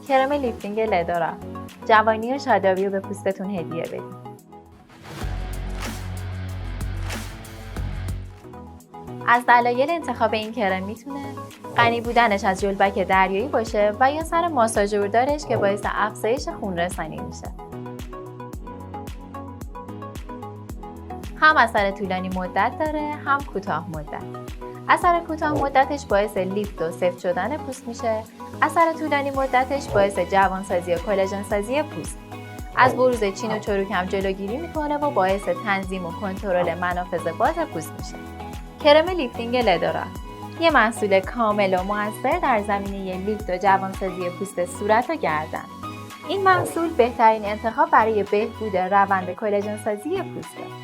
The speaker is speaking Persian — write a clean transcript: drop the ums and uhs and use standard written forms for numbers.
کرم لیفتینگ لدورا. جوانی و شادابی رو به پوستتون هدیه بدید. از دلایل انتخاب این کرم میتونه غنی بودنش از جلبک دریایی باشه و یا سر ماساژوردارش که باعث افزایش خونرسانی میشه. هم اثر طولانی مدت داره، هم کوتاه مدت. اثر کوتاه مدتش باعث لیفت و سفت شدن پوست میشه. اثر طولانی مدتش باعث جوانسازی و کلاژن سازی پوست. از بروز چین و چروک هم جلوگیری میکنه و باعث تنظیم و کنترل منافذ باز پوست میشه. کرم لیفتینگ لدورا یه محصول کامل و موثر در زمینه لیفت و جوانسازی پوست صورت و گردن. این محصول بهترین انتخاب برای بهبود روند کلاژن سازی پوسته.